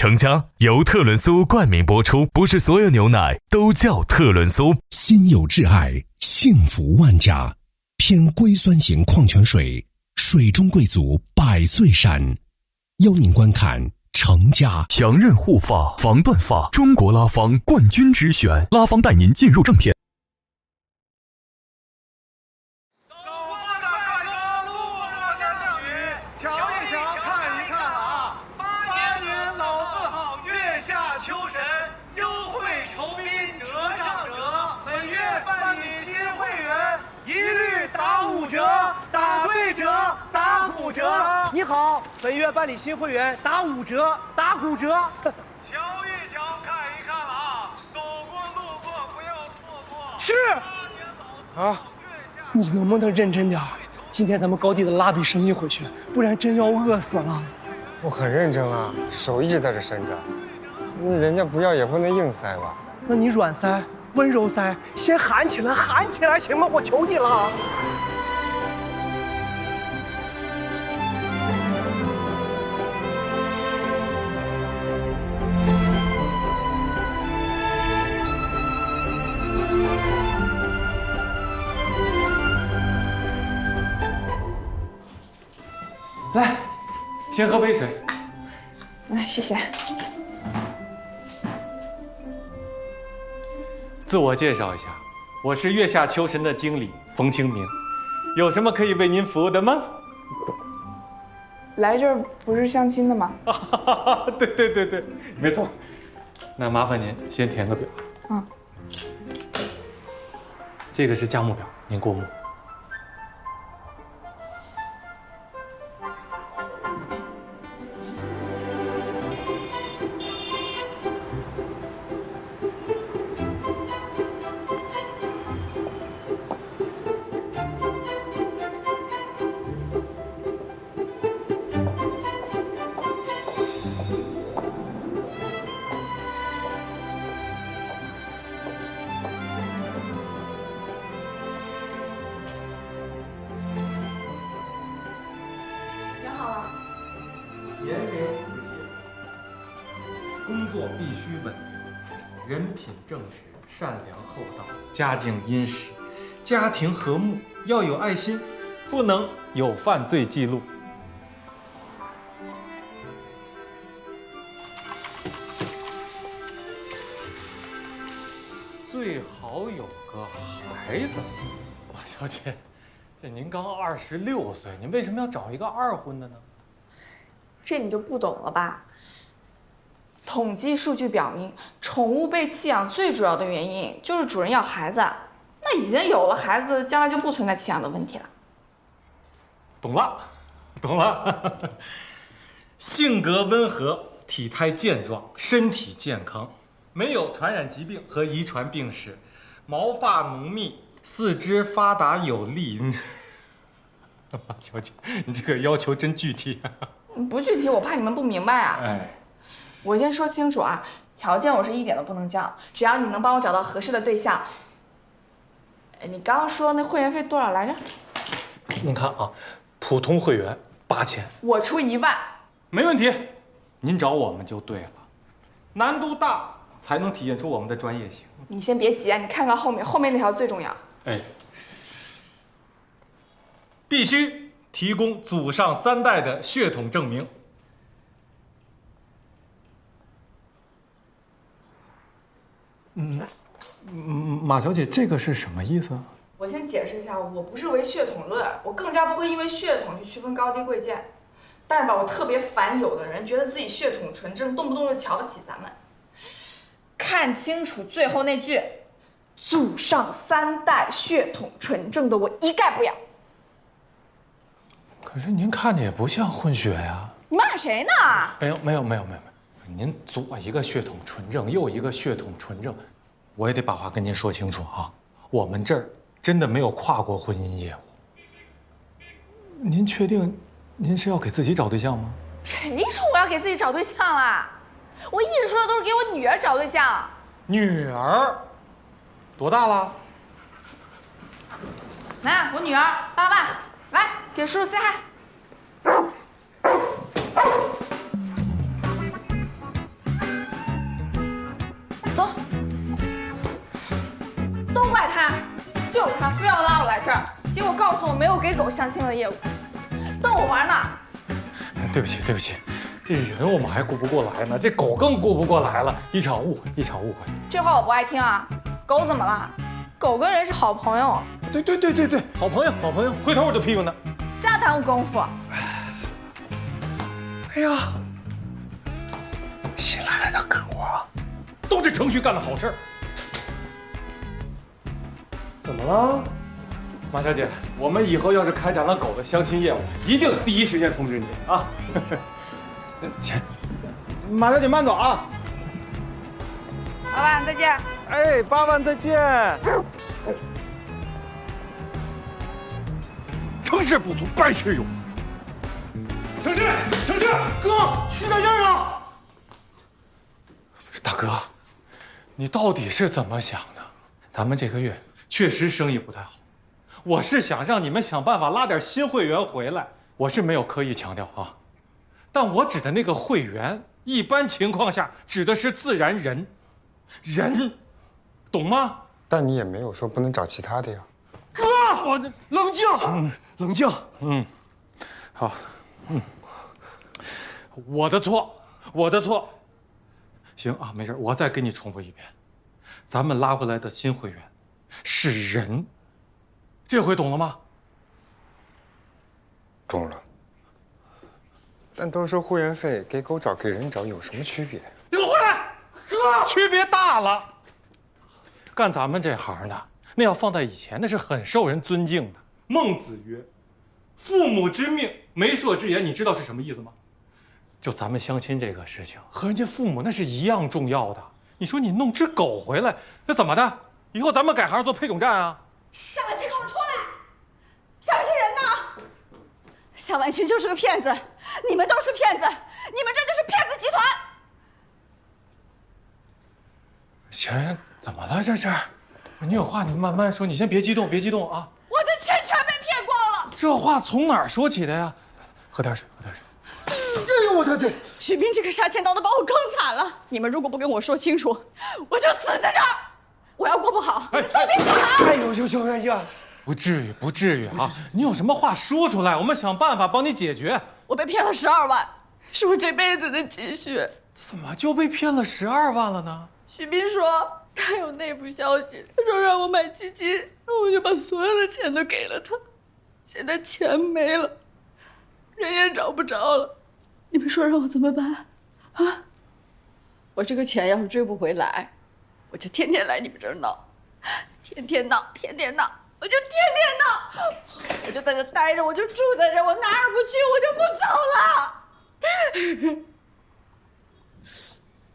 成家由特仑苏冠名播出，不是所有牛奶都叫特仑苏。心有挚爱，幸福万家。偏硅酸型矿泉水，水中贵族百岁山。邀您观看成家强韧护发，防断发，中国拉芳冠军之选。拉芳带您进入正片。你好，本月办理新会员打5折，打骨折。瞧一瞧，看一看了啊！走过路过不要错过。是。啊，你能不能认真点？今天咱们高地的拉笔生意回去，不然真要饿死了。我很认真啊，手一直在这伸着。人家不要也不能硬塞吧？那你软塞、温柔塞，先喊起来，喊起来行吗？我求你了。来，先喝杯水。谢谢。自我介绍一下，我是月下秋神的经理冯清明，有什么可以为您服务的吗？来这儿不是相亲的吗？对，没错。那麻烦您先填个表。这个是价目表，您过目。年龄不限，工作必须稳定，人品正直，善良厚道，家境殷实，家庭和睦，要有爱心，不能有犯罪记录。最好有个孩子。马小姐，这您刚26岁，您为什么要找一个二婚的呢？这你就不懂了吧？统计数据表明，宠物被弃养最主要的原因就是主人要孩子。那已经有了孩子，将来就不存在弃养的问题了。懂了。性格温和，体态健壮，身体健康，没有传染疾病和遗传病史，毛发浓密，四肢发达有力。马小姐，你这个要求真具体啊！不具体，我怕你们不明白啊。我先说清楚啊，条件我是一点都不能降，只要你能帮我找到合适的对象。你刚刚说那会员费多少来着？您看啊，普通会员8000，我出1万。没问题，您找我们就对了。难度大才能体现出我们的专业性。你先别急啊，你看看后面那条最重要。必须提供祖上3代的血统证明。马小姐，这个是什么意思啊？我先解释一下，我不是唯血统论，我更加不会因为血统去区分高低贵贱。但是吧，我特别烦有的人觉得自己血统纯正，动不动就瞧不起咱们。看清楚最后那句，祖上3代血统纯正的我一概不要。可是您看着也不像混血呀。你骂谁呢？没有，您左一个血统纯正，右一个血统纯正，我也得把话跟您说清楚啊。我们这儿真的没有跨国婚姻业务。您确定您是要给自己找对象吗？谁说我要给自己找对象啦？我一直说的都是给我女儿找对象。女儿多大了？来，我女儿8万，来给叔叔 say hi。怪他，就是他非要拉我来这儿，结果告诉我没有给狗相亲的业务，逗我玩呢。对不起，对不起，这人我们还顾不过来呢，这狗更顾不过来了，一场误会，一场误会。这话我不爱听啊！狗怎么了？狗跟人是好朋友，对，好朋友，好朋友，回头我就批评他。瞎耽误功夫。哎呀，新来的客户啊，都是程序干的好事儿。怎么了？马小姐，我们以后要是开展了狗的相亲业务，一定第一时间通知你啊。行，马小姐慢走啊。老板再见。哎，8万再见。成事不足败事有。程序，哥，续到印儿了。大哥，你到底是怎么想的？咱们这个月确实生意不太好，我是想让你们想办法拉点新会员回来，我是没有刻意强调啊。但我指的那个会员，一般情况下指的是自然人，懂吗？但你也没有说不能找其他的呀。哥，我冷静，冷静。好，我的错。行啊，没事，我再给你重复一遍，咱们拉回来的新会员是人，这回懂了吗？懂了。但都收会员费，给狗找给人找有什么区别？你给我回来，哥，区别大了。干咱们这行的，那要放在以前，那是很受人尊敬的。孟子曰：“父母之命，媒妁之言。”你知道是什么意思吗？就咱们相亲这个事情，和人家父母那是一样重要的。你说你弄只狗回来，那怎么的？以后咱们改行做配种站啊？夏万清，给我出来！夏万清人呢？夏万清就是个骗子，你们都是骗子，你们这就是骗子集团。钱怎么了？这是？你有话你慢慢说，你先别激动啊！我的钱全被骗光了。这话从哪儿说起的呀？喝点水。哎呦我的天！徐斌这个杀千刀的把我更惨了。你们如果不跟我说清楚，我就死在这儿。我要过不好，你们都别死。哎呦，哎呀！不至于啊！你有什么话说出来，我们想办法帮你解决。我被骗了12万，是我这辈子的积蓄。怎么就被骗了12万了呢？徐斌说他有内部消息，他说让我买基金，我就把所有的钱都给了他。现在钱没了，人也找不着了，你们说让我怎么办？啊！我这个钱要是追不回来，我就天天来你们这儿闹，天天闹，我就天天闹，我就在这待着，我就住在这，我哪儿不去，我就不走了。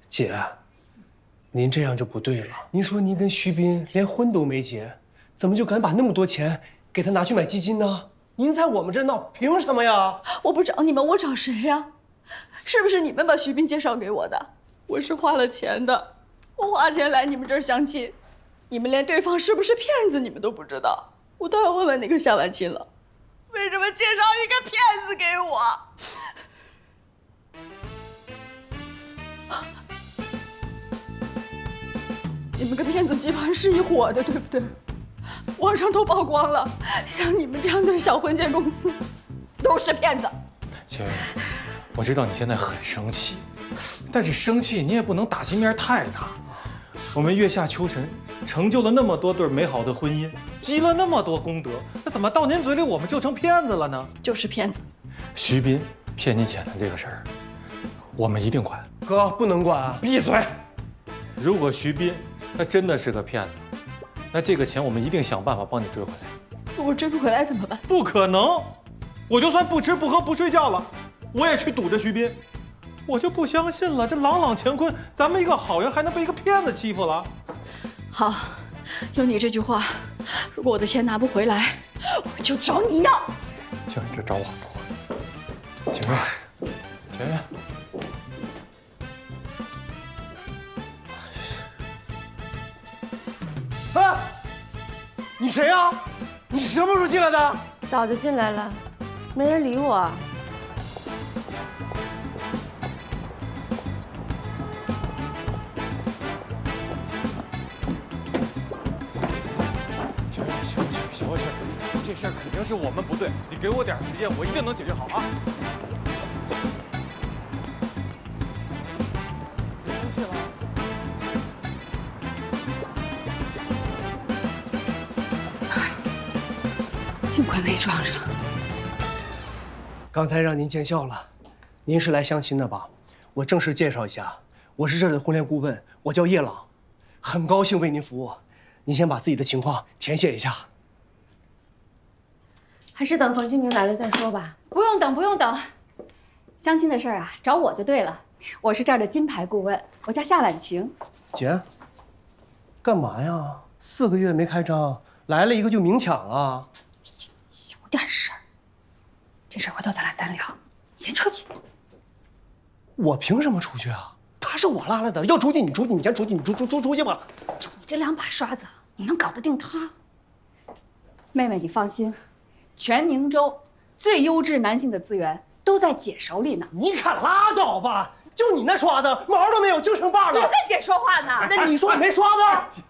姐，您这样就不对了。您说您跟徐斌连婚都没结，怎么就敢把那么多钱给他拿去买基金呢？您在我们这闹，凭什么呀？我不找你们，我找谁呀？是不是你们把徐斌介绍给我的？我是花了钱的，我花钱来你们这儿相亲，你们连对方是不是骗子你们都不知道，我倒要问问那个夏万清了，为什么介绍一个骗子给我？你们跟骗子集团是一伙的，对不对？网上都曝光了，像你们这样的小婚介公司，都是骗子。姐，我知道你现在很生气，但是生气你也不能打击面太大。我们月下求神，成就了那么多对美好的婚姻，积了那么多功德，那怎么到您嘴里我们就成骗子了呢？就是骗子。徐斌骗你钱的这个事儿，我们一定管。哥，不能管啊！闭嘴！如果徐斌他真的是个骗子，那这个钱我们一定想办法帮你追回来。如果追不回来怎么办？不可能！我就算不吃不喝不睡觉了，我也去堵着徐斌。我就不相信了，这朗朗乾坤，咱们一个好人还能被一个骗子欺负了？好，有你这句话，如果我的钱拿不回来，我就找你要。行，你就找我。前面。哎，你谁呀？你什么时候进来的？早就进来了，没人理我。这事儿肯定是我们不对，你给我点时间，我一定能解决好啊！别生气了。幸亏没撞上。刚才让您见笑了，您是来相亲的吧？我正式介绍一下，我是这儿的婚恋顾问，我叫叶朗，很高兴为您服务。您先把自己的情况填写一下。还是等冯清明来了再说吧。不用等，不用等。相亲的事儿啊，找我就对了。我是这儿的金牌顾问，我叫夏婉晴。姐，干嘛呀？4个月没开张，来了一个就明抢啊！小点声，这事儿回头咱俩单聊。你先出去。我凭什么出去啊？他是我拉来的，要出去你出去，你先出去，你出去吧。就你这2把刷子，你能搞得定他？妹妹，你放心，全宁州最优质男性的资源都在姐手里呢。你可拉倒吧！就你那刷子，毛都没有，就剩把了。我跟姐说话呢。那你说我没刷子？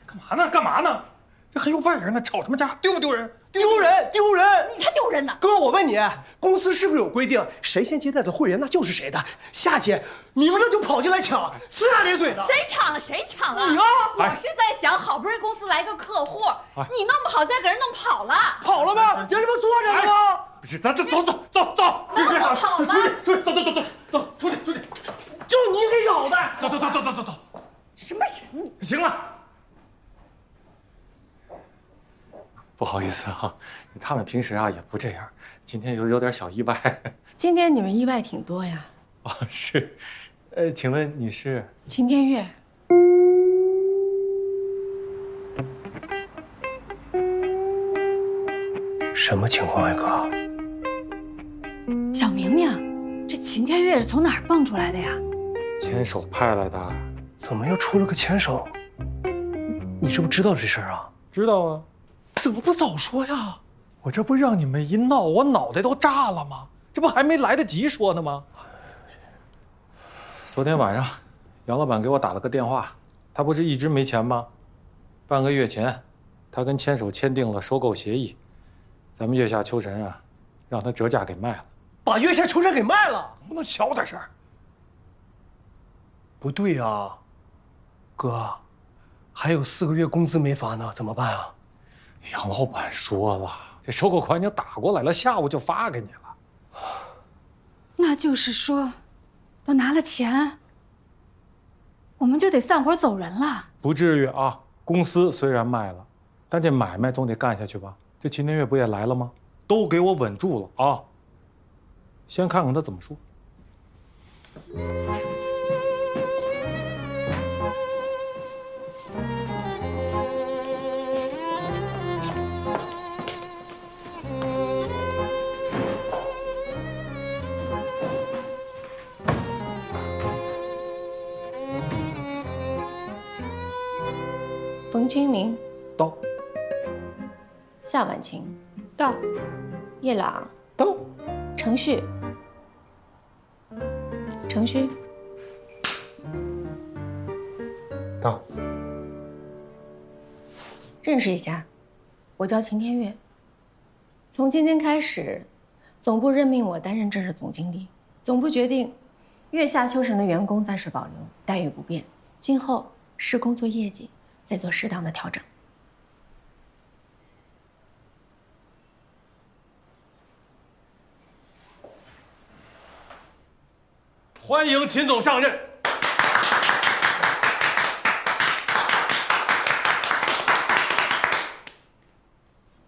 干嘛呢？干嘛呢？这还有外人呢，吵什么架？丢不丢人？丢人！丢人！你才丢人呢！哥，我问你，公司是不是有规定，谁先接待的会员那就是谁的？夏姐明着就跑进来抢，呲牙咧嘴的。谁抢了？谁抢了？你啊！我是在想，好不容易公司来个客户，你弄不好再给人弄跑了。跑了吗？人这不坐着呢吗？不是，咱走，别跑吗？出去，走，出去。就你给扰的！走。什么人？行了。不好意思啊，他们平时啊也不这样，今天有点小意外。今天你们意外挺多呀。哦，是，请问你是？秦天月。什么情况呀，哥？小明明，这秦天月是从哪儿蹦出来的呀？牵手派来的。怎么又出了个牵手？你这不知道这事儿啊？知道啊。怎么不早说呀？我这不让你们一闹，我脑袋都炸了吗？这不还没来得及说呢吗？昨天晚上，杨老板给我打了个电话，他不是一直没钱吗？半个月前，他跟牵手签订了收购协议，咱们月下秋神啊，让他折价给卖了。把月下秋神给卖了？能不能小点声？不对啊，哥，还有4个月工资没发呢，怎么办啊？杨老板说了，这收购款已经打过来了，下午就发给你了。那就是说，都拿了钱，我们就得散伙走人了？不至于啊，公司虽然卖了，但这买卖总得干下去吧？这秦天月不也来了吗？都给我稳住了啊！先看看他怎么说。冯清明到，夏婉晴到，叶朗到，程旭到。认识一下，我叫秦天月。从今天开始，总部任命我担任这儿的总经理。总部决定，月下秋神的员工暂时保留，待遇不变。今后视工作业绩，再做适当的调整。欢迎秦总上任。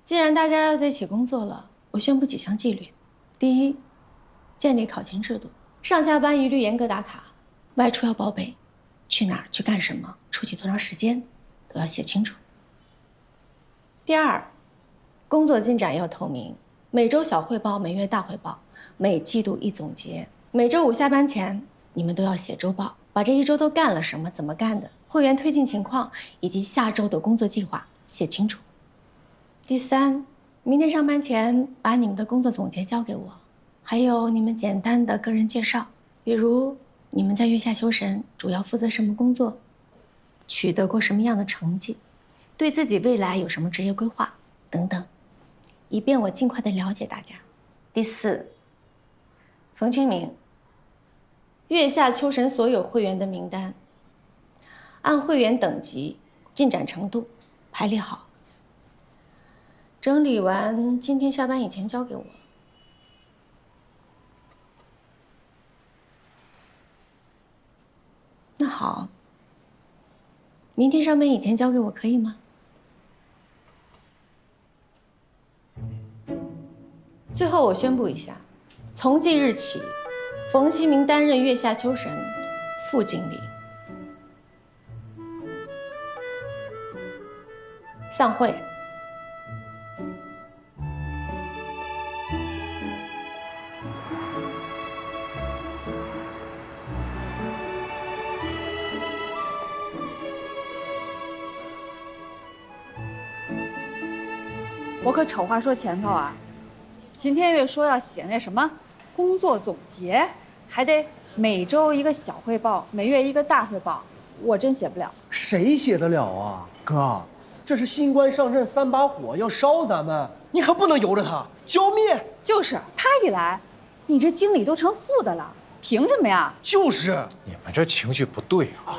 既然大家要在一起工作了，我宣布几项纪律：第一，建立考勤制度，上下班一律严格打卡，外出要报备，去哪儿去干什么，出去多长时间，都要写清楚。第二，工作进展要透明，每周小汇报，每月大汇报，每季度一总结。每周五下班前，你们都要写周报，把这一周都干了什么，怎么干的，会员推进情况以及下周的工作计划写清楚。第三，明天上班前把你们的工作总结交给我，还有你们简单的个人介绍，比如你们在月下秋神主要负责什么工作，取得过什么样的成绩，对自己未来有什么职业规划等等。以便我尽快的了解大家。第4，冯清明，月下秋神所有会员的名单，按会员等级、进展程度排列好，整理完今天下班以前交给我。那好，明天上班以前交给我可以吗？最后我宣布一下，从即日起，冯清明担任月下秋神副经理。散会。我可丑话说前头啊，秦天月说要写那什么工作总结，还得每周一个小汇报，每月一个大汇报，我真写不了。谁写得了啊，哥？这是新官上任3把火，要烧咱们，你可不能由着他，浇灭。就是他一来，你这经理都成副的了，凭什么呀？就是你们这情绪不对啊！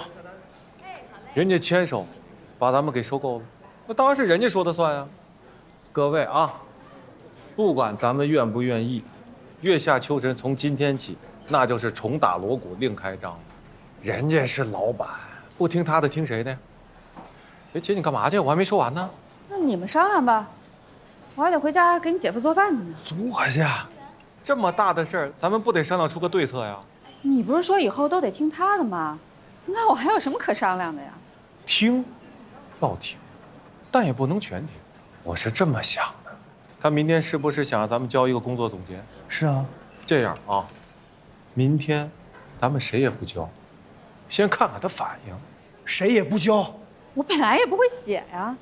人家牵手把咱们给收购了，那当然是人家说的算啊。各位啊，不管咱们愿不愿意，月下秋神从今天起，那就是重打锣鼓另开张了。人家是老板，不听他的听谁的呀？哎，姐，你干嘛去？我还没说完呢。那你们商量吧，我还得回家给你姐夫做饭呢。坐下，这么大的事儿，咱们不得商量出个对策呀？你不是说以后都得听他的吗？那我还有什么可商量的呀？听，要听，但也不能全听。我是这么想的，他明天是不是想让咱们交一个工作总结？是啊，这样啊，明天咱们谁也不交，先看看他反应。谁也不交。我本来也不会写呀。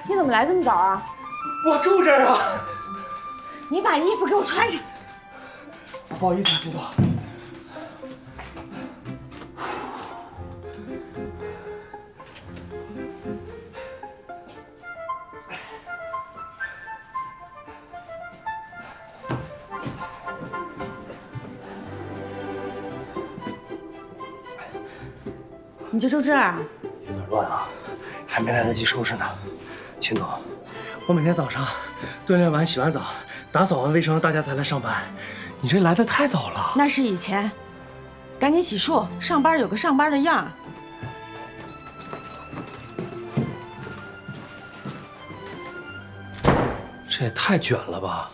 你怎么来这么早啊？我住这儿啊。你把衣服给我穿上。不好意思啊，秦总。你就住这儿啊？有点乱啊，还没来得及收拾呢。秦总，我每天早上锻炼完、洗完澡、打扫完卫生，大家才来上班。你这来得太早了。那是以前，赶紧洗漱，上班有个上班的样儿。这也太卷了吧！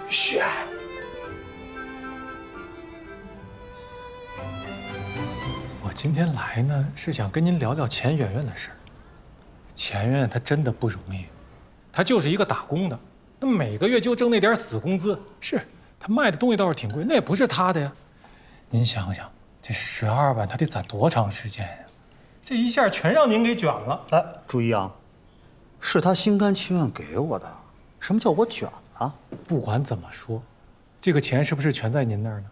血。我今天来呢，是想跟您聊聊钱媛媛的事儿。钱媛媛她真的不容易，她就是一个打工的，那每个月就挣那点死工资。是她卖的东西倒是挺贵，那也不是她的呀。您想想，这12万她得攒多长时间呀？这一下全让您给卷了。哎，注意啊，是他心甘情愿给我的。什么叫我卷了？不管怎么说，这个钱是不是全在您那儿呢？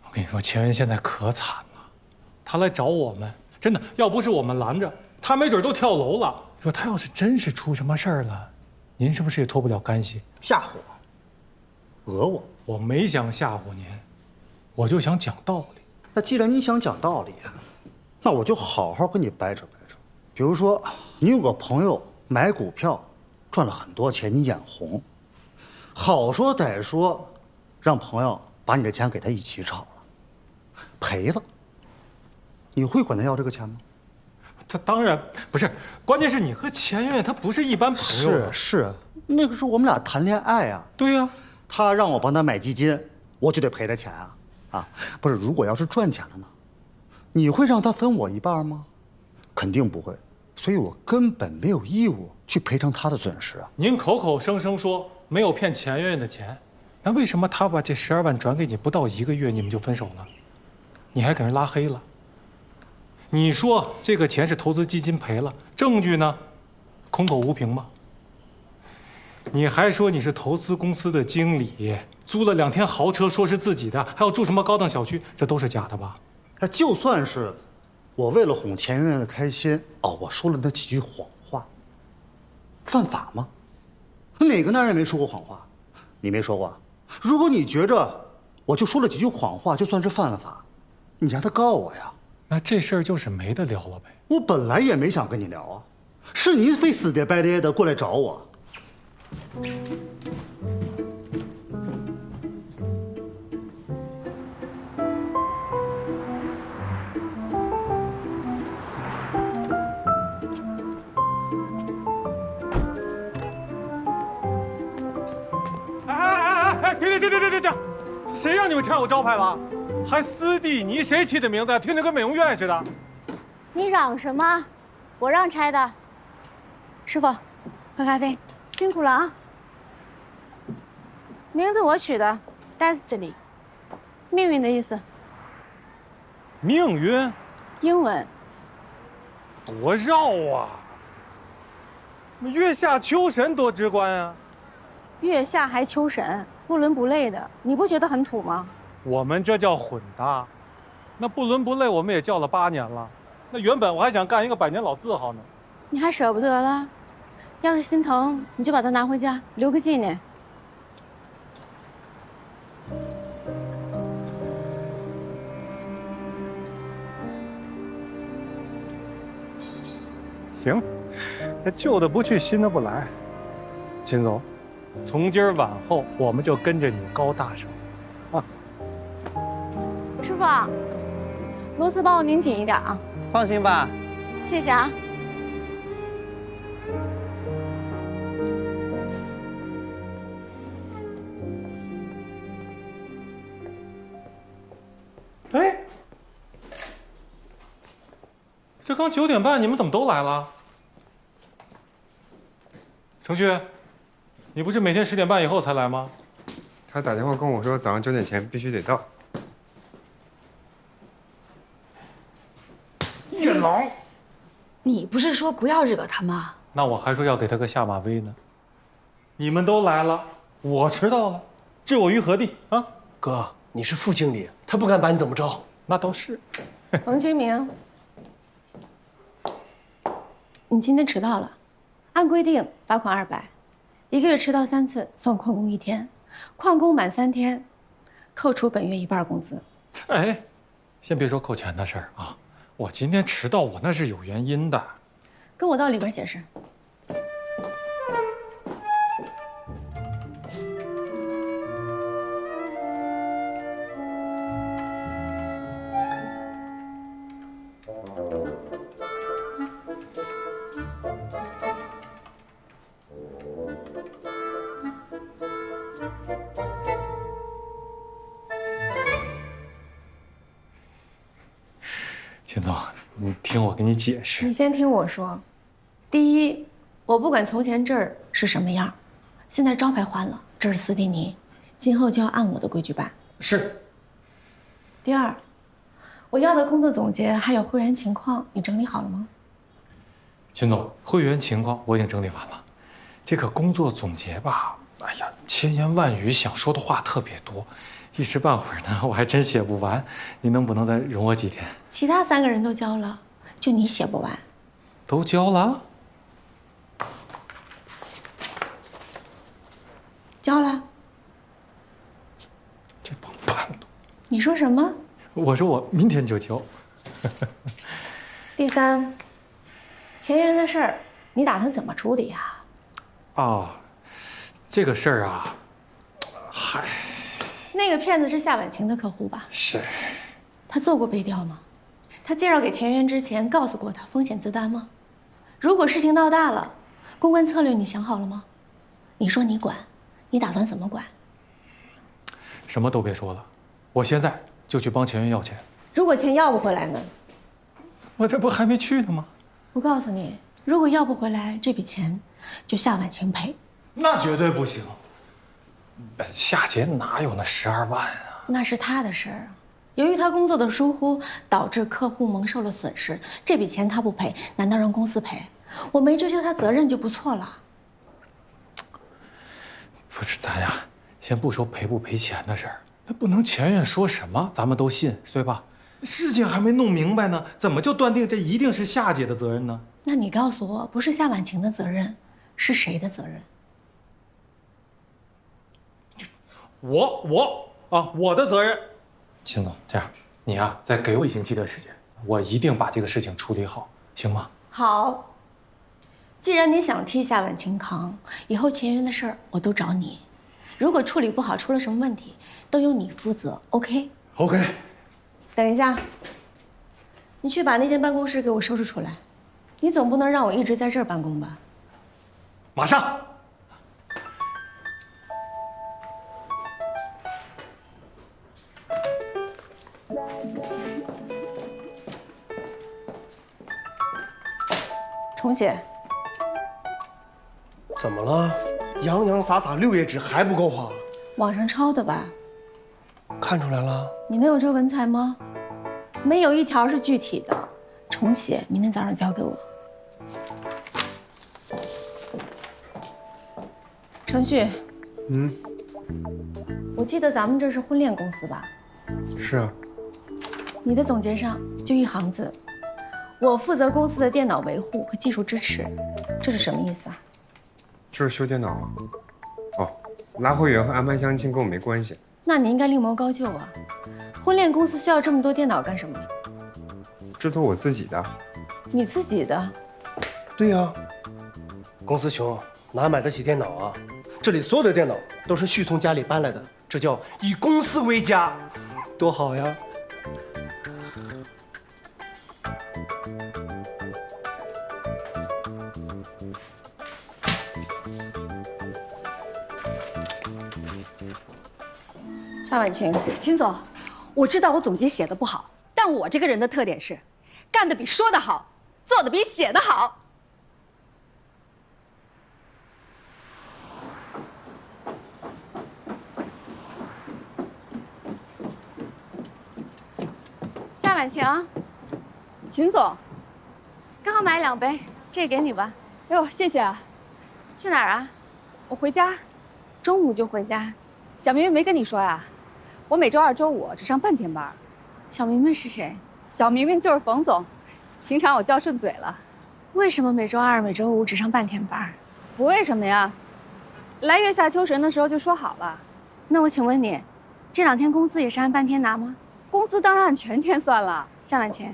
我跟你说，钱媛现在可惨了，她来找我们，真的要不是我们拦着，她没准都跳楼了。你说她要是真是出什么事儿了，您是不是也脱不了干系？吓唬我，讹我？我没想吓唬您，我就想讲道理。那既然你想讲道理，那我就好好跟你掰扯掰扯。比如说，你有个朋友买股票赚了很多钱，你眼红，好说歹说，让朋友把你的钱给他一起炒了，赔了，你会管他要这个钱吗？他当然不是，关键是你和钱媛媛她不是一般朋友。是，那个时候我们俩谈恋爱啊。对呀，他让我帮他买基金，我就得赔他钱啊。啊，不是，如果要是赚钱了呢，你会让他分我一半吗？肯定不会，所以我根本没有义务去赔偿他的损失啊。您口口声声说没有骗钱媛媛的钱，那为什么他把这12万转给你不到1个月，你们就分手了？你还给人拉黑了？你说这个钱是投资基金赔了，证据呢？空口无凭吗？你还说你是投资公司的经理，租了2天豪车，说是自己的，还要住什么高档小区，这都是假的吧？就算是我为了哄钱媛媛的开心，我说了那几句谎话，犯法吗？哪个男人没说过谎话？你没说过。如果你觉着我就说了几句谎话就算是犯了法，你让他告我呀。那这事儿就是没得聊了呗。我本来也没想跟你聊啊，是你非死爹白咧的过来找我。停！谁让你们拆我招牌了？还私地，你谁起的名字？听着跟美容院似的。你嚷什么？我让拆的。师傅，喝咖啡，辛苦了啊。名字我取的 ，Destiny， 命运的意思。命运？英文。多绕啊！月下秋神多直观啊！月下还秋神，不伦不类的，你不觉得很土吗？我们这叫混搭，那不伦不类我们也叫了8年了。那原本我还想干一个100年老字号呢。你还舍不得了？要是心疼，你就把它拿回家，留个纪念。行，那旧的不去，新的不来。秦总，从今儿往后我们就跟着你高大上，啊！师傅，螺丝帮我拧紧一点啊！放心吧，谢谢啊。哎，这刚9点半，你们怎么都来了？程旭，你不是每天10点半以后才来吗？他打电话跟我说，早上9点前必须得到。夜郎，你不是说不要惹他吗？那我还说要给他个下马威呢。你们都来了，我迟到了，置我于何地啊？哥，你是副经理，他不敢把你怎么着。那倒是。冯清明，你今天迟到了，按规定罚款200，1个月迟到3次，算旷工1天，旷工满3天，扣除本月1半工资。哎，先别说扣钱的事儿啊，我今天迟到，我那是有原因的。跟我到里边解释。秦总，你听我给你解释。你先听我说，第一，我不管从前这儿是什么样，现在招牌换了，这是斯蒂尼，今后就要按我的规矩办。是。第二，我要的工作总结还有会员情况，你整理好了吗？秦总，会员情况我已经整理完了，这个工作总结吧，哎呀，千言万语，想说的话特别多，一时半会儿呢，我还真写不完。你能不能再容我几天？其他3个人都交了，就你写不完。都交了？交了。这帮叛徒！你说什么？我说我明天就交。第三，钱源的事儿，你打算怎么处理呀？啊，这个事儿啊，嗨，那个骗子是夏婉晴的客户吧？是。他做过背调吗？他介绍给钱源之前告诉过他风险自担吗？如果事情闹大了，公关策略你想好了吗？你说你管，你打算怎么管？什么都别说了，我现在就去帮钱源要钱。如果钱要不回来呢？我这不还没去呢吗？我告诉你，如果要不回来，这笔钱就夏婉晴赔。那绝对不行。夏杰哪有那12万啊？那是他的事儿。由于他工作的疏忽，导致客户蒙受了损失，这笔钱他不赔，难道让公司赔？我没追究他责任就不错了。不是咱呀，先不说赔不赔钱的事儿，那不能钱源说什么咱们都信，对吧？事情还没弄明白呢，怎么就断定这一定是夏姐的责任呢？那你告诉我，不是夏婉晴的责任，是谁的责任？我的责任。秦总，这样你呀，再给我1星期的时间，我一定把这个事情处理好，行吗？好。既然你想替夏婉晴扛，以后钱源的事儿我都找你。如果处理不好，出了什么问题，都由你负责。OK？ OK。等一下，你去把那间办公室给我收拾出来。你总不能让我一直在这儿办公吧？马上。重写。怎么了？洋洋洒洒6页纸还不够花？网上抄的吧？看出来了。你能有这文采吗？没有一条是具体的。重写，明天早上交给我。程序。我记得咱们这是婚恋公司吧？是啊。你的总结上就一行字：我负责公司的电脑维护和技术支持。这是什么意思啊？就是修电脑啊。哦，拉会员和安排相亲跟我没关系。那你应该另谋高就啊！婚恋公司需要这么多电脑干什么？这都我自己的。你自己的？对呀。公司穷，哪买得起电脑啊？这里所有的电脑都是旭从家里搬来的，这叫以公司为家，多好呀！夏婉晴，秦总，我知道我总结写的不好，但我这个人的特点是，干的比说的好，做的比写的好。夏婉晴，秦总，刚好买2杯，这给你吧。哎呦，谢谢啊。去哪儿啊？我回家。中午就回家？小明明没跟你说呀？我每周2、周5只上半天班。小明明是谁？小明明就是冯总，平常我叫顺嘴了。为什么每周2、每周5只上半天班？不为什么呀，来月下秋神的时候就说好了。那我请问你，这2天工资也是按半天拿吗？工资当然按全天算了。夏婉晴，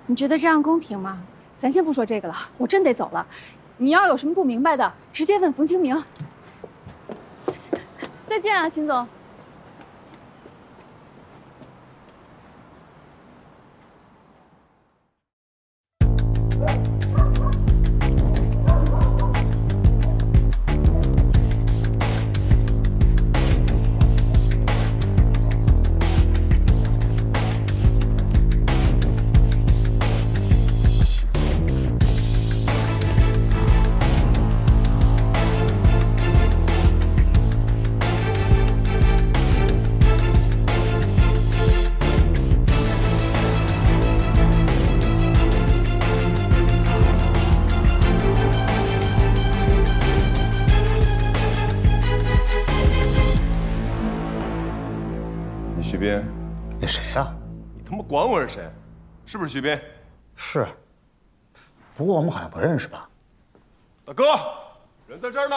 你觉得这样公平吗？咱先不说这个了，我真得走了。你要有什么不明白的，直接问冯清明。再见啊，秦总。徐斌，你谁呀？你他妈管我是谁？是不是徐斌？是。不过我们好像不认识吧？大哥，人在这儿呢。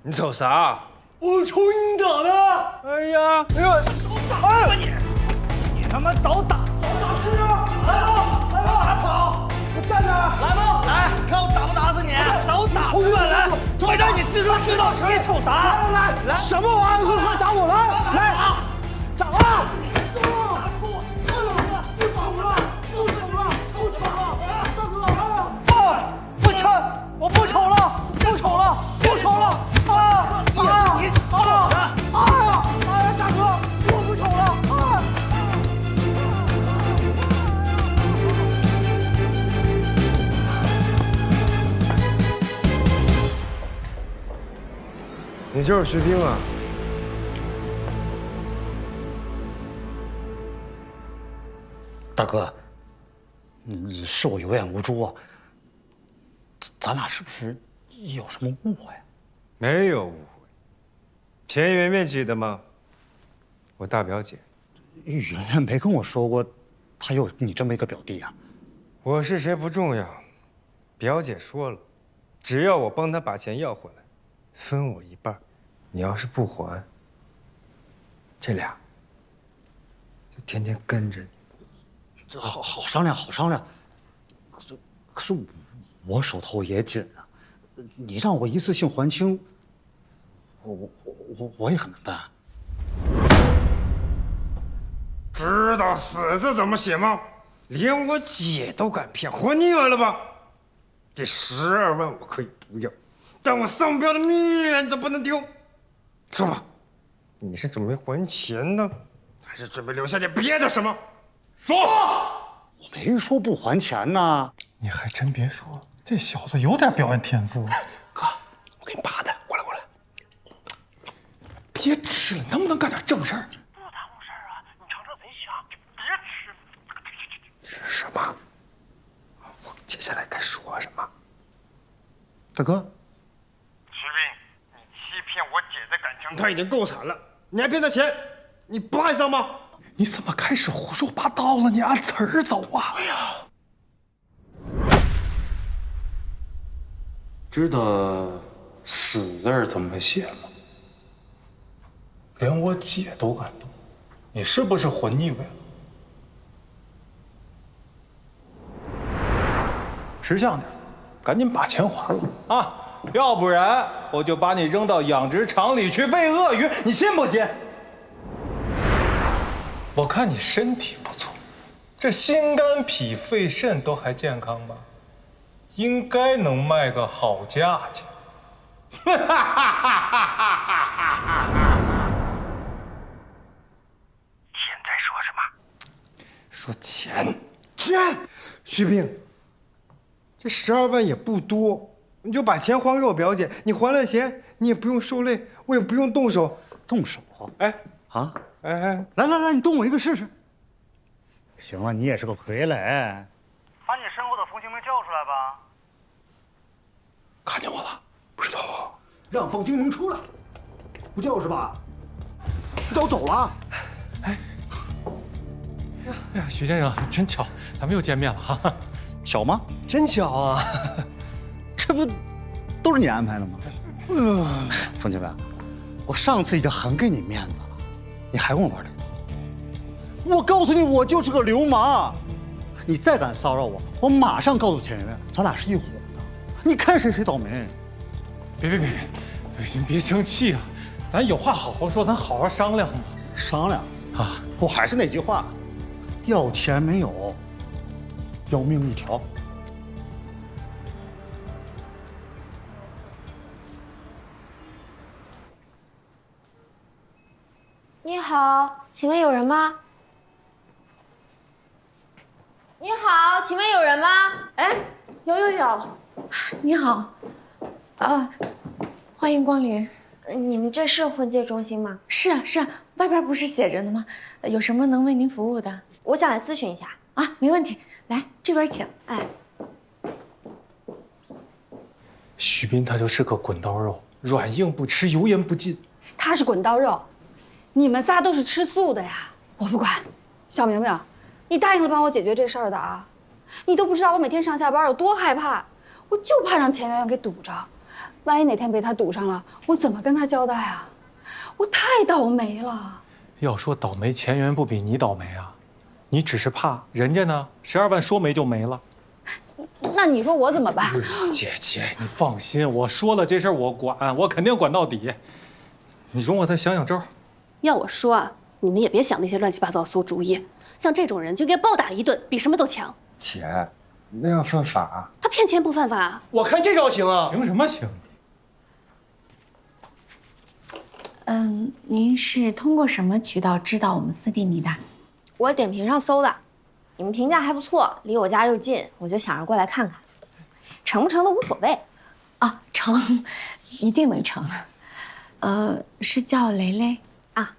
你瞅啥？我瞅你打的！哎呀，哎呀，找打吧你！你他妈找打！找打试试！来吧，来吧，还跑！我站这儿！来吧，来，看我打不打死你！找打！同志们来，我让你知书知道成，你瞅啥？来，什么玩意儿？快打我！来，来，打啊！我不瞅了，不瞅了，不瞅了！啊！你瞅啥？哎呀，大哥！你就是徐冰啊？大哥，你是我有眼无珠啊，咱俩是不是有什么误会？没有误会。钱圆圆记得吗？我大表姐。圆圆没跟我说过，她有你这么一个表弟啊。我是谁不重要，表姐说了，只要我帮她把钱要回来，分我一半。你要是不还，这俩就天天跟着你。这好商量，好商量。可是我手头也紧啊，你让我一次性还清，我也很难办。知道死字怎么写吗？连我姐都敢骗，还你远了吧？这12万我可以不要，但我丧彪的面子不能丢。说吧，你是准备还钱呢，还是准备留下点别的什么？说！我没说不还钱呢。你还真别说，这小子有点表演天赋。哥，我给你扒的，过来过来。别吃了，能不能干点正事儿？不耽误事儿啊，你尝尝贼香，别吃。这是什么？我接下来该说什么？大哥，徐斌，你欺骗我姐的感情，她已经够惨了，你还骗她钱，你不害臊吗？你怎么开始胡说八道了？你按词儿走啊！哎呀，知道“死”字怎么写吗？连我姐都敢动，你是不是混腻味了？识相点，赶紧把钱还了啊！要不然我就把你扔到养殖场里去喂鳄鱼，你信不信？我看你身体不错，这心肝脾肺肾都还健康吧？应该能卖个好价钱。钱在说什么？说钱，徐冰，这12万也不多，你就把钱还给我表姐。你还了钱，你也不用受累，我也不用动手。动手？哎啊！哎，来，你动我一个试试。行啊，你也是个傀儡。把你身后的冯兴明叫出来吧。看见我了？不知道啊。让冯兴明出来。不就是吧？你早走了。哎呀，徐先生，真巧，咱们又见面了哈。巧吗？真巧啊！这不都是你安排的吗？冯清明，我上次已经很给你面子了，你还跟我玩这个？我告诉你，我就是个流氓！你再敢骚扰我，我马上告诉钱圆圆，咱俩是一伙的。你看谁倒霉！别，您别生气啊，咱有话好好说，咱好好商量嘛。商量啊！我还是那句话，要钱没有，要命一条。你好，请问有人吗？你好，请问有人吗？哎，有，你好，欢迎光临。你们这是婚介中心吗？是啊，外边不是写着呢吗？有什么能为您服务的？我想来咨询一下啊，没问题，来这边请。哎，徐斌他就是个滚刀肉，软硬不吃，油盐不进。他是滚刀肉，你们仨都是吃素的呀！我不管，小明明，你答应了帮我解决这事儿的啊！你都不知道我每天上下班有多害怕，我就怕让钱圆圆给堵着，万一哪天被他堵上了，我怎么跟他交代啊？我太倒霉了。要说倒霉，钱圆圆不比你倒霉啊！你只是怕人家呢，12万说没就没了。那你说我怎么办？姐，你放心，我说了这事儿我管，我肯定管到底。你容我再想想招。要我说啊，你们也别想那些乱七八糟馊主意，像这种人就应该暴打一顿，比什么都强。姐，那样犯法。他骗钱不犯法？我看这招行啊！行什么行？您是通过什么渠道知道我们私地里的？我点评上搜的，你们评价还不错，离我家又近，我就想着过来看看，成不成都无所谓。啊，成，一定能成。是叫雷雷啊。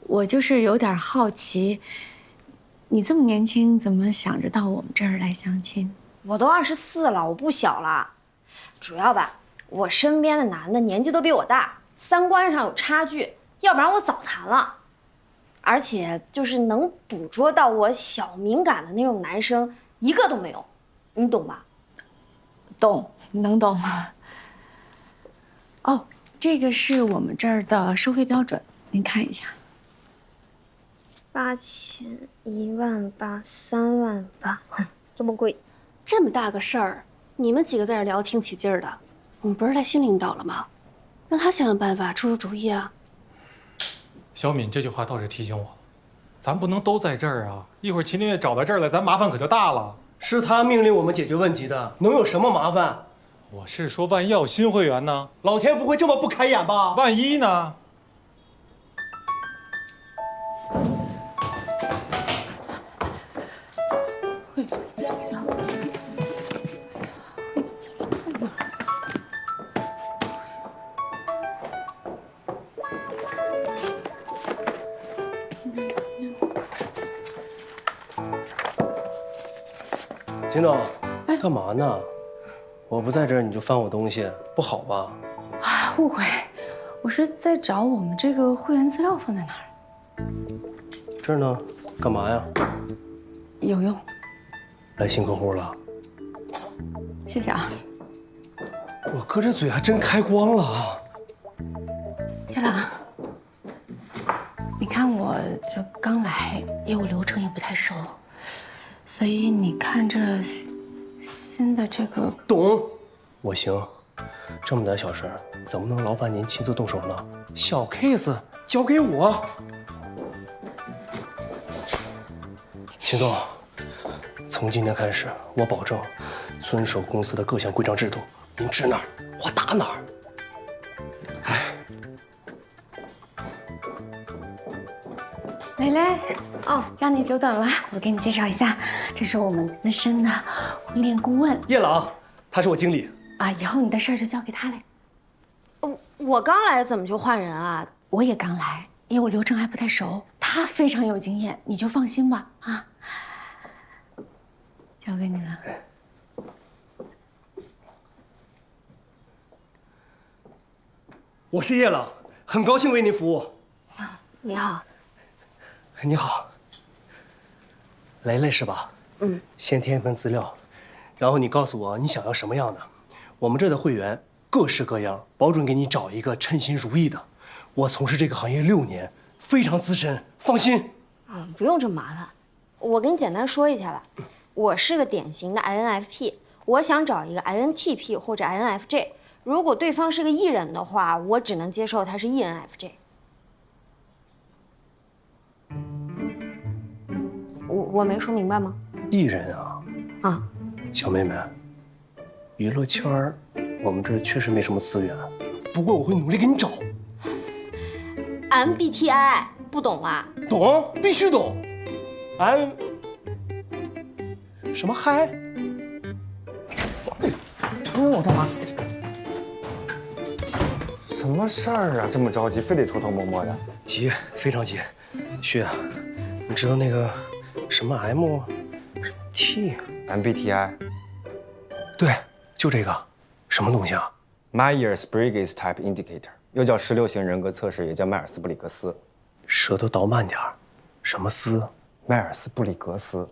我就是有点好奇，你这么年轻，怎么想着到我们这儿来相亲？我都24了，我不小了。主要吧，我身边的男的年纪都比我大，三观上有差距，要不然我早谈了。而且就是能捕捉到我小敏感的那种男生，一个都没有，你懂吧？懂，能懂。哦，这个是我们这儿的收费标准，您看一下。8000、18000、38000，这么贵？这么大个事儿，你们几个在这聊挺起劲儿的，你不是赖新领导了吗？让他想想办法，出出主意啊。小敏这句话倒是提醒我了，咱不能都在这儿啊！一会儿秦林月找到这儿来，咱麻烦可就大了。是他命令我们解决问题的，能有什么麻烦？我是说，万一要有新会员呢？老天不会这么不开眼吧？万一呢？会员资料，会员资料在哪儿？秦总，干嘛呢？我不在这儿你就翻我东西，不好吧？啊，误会，我是在找我们这个会员资料放在哪儿。这儿呢？干嘛呀？有用。来新客户了。谢谢啊。我哥这嘴还真开光了啊！叶朗，你看我这刚来，业务流程也不太熟，所以你看这新的这个懂，我行。这么点小事怎么能劳烦您亲自动手呢？小 case 交给我。秦总，从今天开始，我保证遵守公司的各项规章制度。您指哪儿，我打哪儿。蕾蕾，哦，让你久等了。我给你介绍一下，这是我们资深的婚恋顾问叶朗，他是我经理啊。以后你的事儿就交给他嘞。我刚来怎么就换人啊？我也刚来，业务流程还不太熟，他非常有经验，你就放心吧啊。交给你了。我是叶朗，很高兴为您服务。你好。你好，蕾蕾是吧？嗯。先填一份资料，然后你告诉我你想要什么样的。我们这的会员各式各样，保准给你找一个称心如意的。我从事这个行业6年，非常资深，放心。啊，不用这么麻烦，我给你简单说一下吧。我是个典型的 INFP， 我想找一个 INTP 或者 INFJ。如果对方是个艺人的话，我只能接受他是 ENFJ。我没说明白吗？艺人啊，啊，小妹妹，娱乐圈儿我们这确实没什么资源，不过我会努力给你找。MBTI 不懂啊？懂，必须懂。什么嗨？我干嘛？什么事儿啊？这么着急，非得偷偷摸摸的？急，非常急。旭，你知道那个什么 MBTI？ 对，就这个，什么东西啊 ？Myers-Briggs Type Indicator， 又叫16型人格测试，也叫迈尔斯布里格斯。舌头倒慢点儿。什么斯？迈尔斯布里格斯。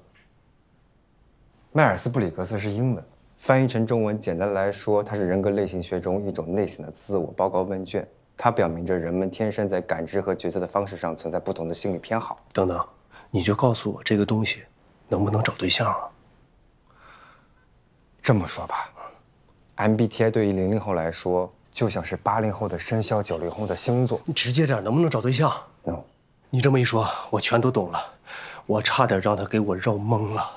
迈尔斯布里格斯是英文，翻译成中文，简单来说，它是人格类型学中一种类型的自我报告问卷。它表明着人们天生在感知和决策的方式上存在不同的心理偏好。等等，你就告诉我这个东西能不能找对象啊？这么说吧 ，MBTI 对于00后来说，就像是80后的生肖，90后的星座。你直接点，能不能找对象？ No。你这么一说，我全都懂了。我差点让他给我绕懵了，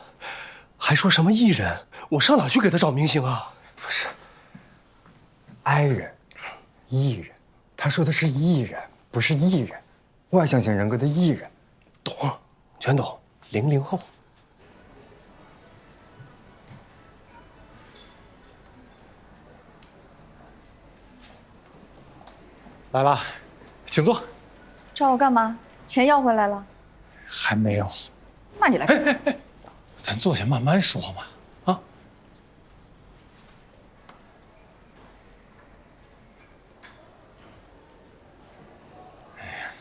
还说什么艺人，我上哪去给他找明星啊？不是，I人，艺人，他说的是艺人，不是艺人，外向型人格的艺人。懂，全懂。00后。来了，请坐。找我干嘛？钱要回来了？还没有。那你来说。咱坐下慢慢说嘛。啊。哎呀，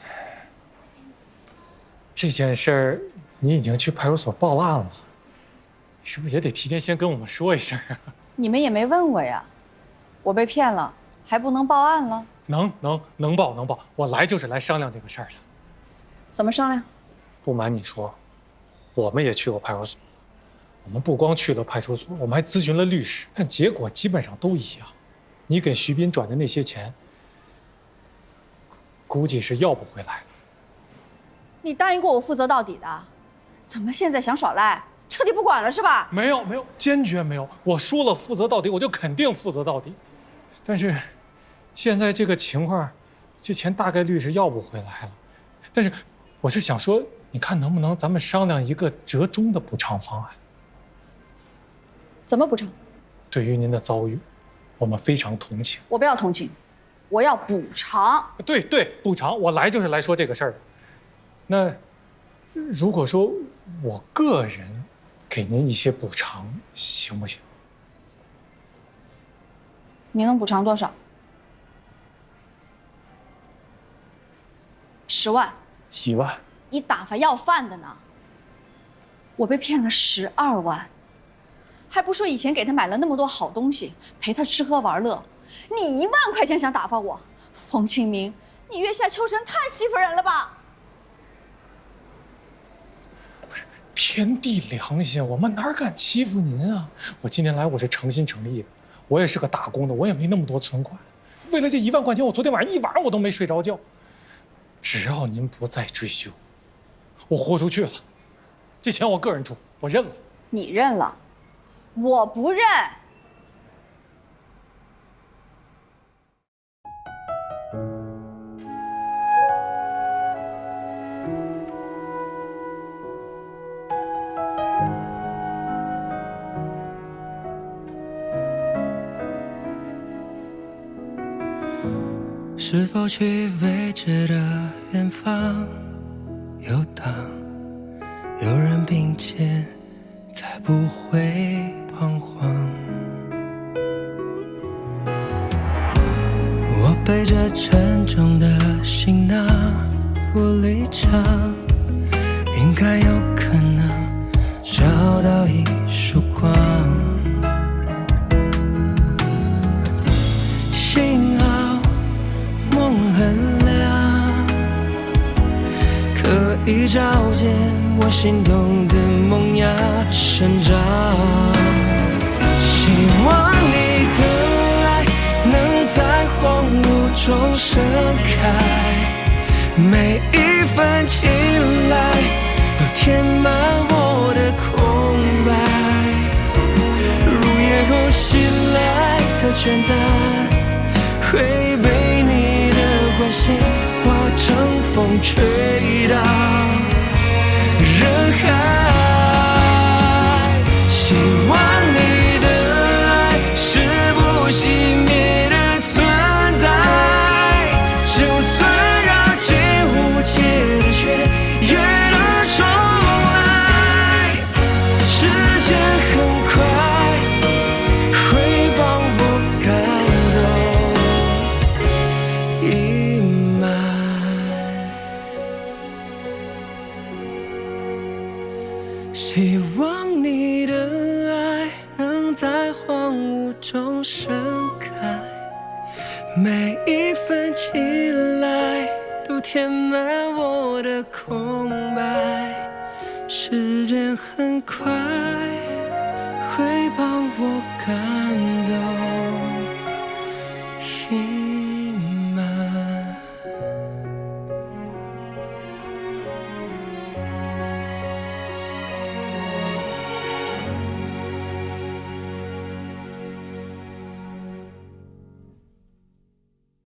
这件事儿你已经去派出所报案了，你是不是也得提前先跟我们说一声啊？你们也没问我呀，我被骗了，还不能报案了？能报，我来就是来商量这个事儿的。怎么商量？不瞒你说，我们也去过派出所。我们不光去了派出所，我们还咨询了律师，但结果基本上都一样。你给徐斌转的那些钱，估计是要不回来的。你答应过我负责到底的，怎么现在想耍赖，彻底不管了是吧？没有，坚决没有。我说了负责到底，我就肯定负责到底。但是，现在这个情况，这钱大概率是要不回来了。但是，我是想说，你看能不能咱们商量一个折中的补偿方案？怎么补偿？对于您的遭遇，我们非常同情。我不要同情，我要补偿。对，补偿。我来就是来说这个事儿的。那如果说我个人给您一些补偿，行不行？你能补偿多少？10万。1万。你打发要饭的呢？我被骗了12万。还不说以前给他买了那么多好东西，陪他吃喝玩乐，你1万块钱想打发我？冯清明，你月下求神太欺负人了吧！天地良心，我们哪敢欺负您啊？我今天来我是诚心诚意的，我也是个打工的，我也没那么多存款。为了这1万块钱，我昨天晚上一晚上我都没睡着觉。只要您不再追究，我豁出去了。这钱我个人出，我认了。你认了？我不认。是否去未知的远方游荡？有人并肩，才不会彷徨。我背着沉重的行囊不离场，应该有可能找到一束光。幸好梦很亮，可以照见我心动的萌芽生长。希望你的爱能在荒芜中盛开，每一份青睐都填满我的空白，如夜后袭来的倦怠，会被你的关心化成风吹到人海。希望你的爱是不熄灭的存在，就算绕进无解的圈也能重来。时间很快会帮我赶走阴霾。希望你的爱能在荒芜中盛开，每一份青睐都填满我的空白。时间很快会帮我赶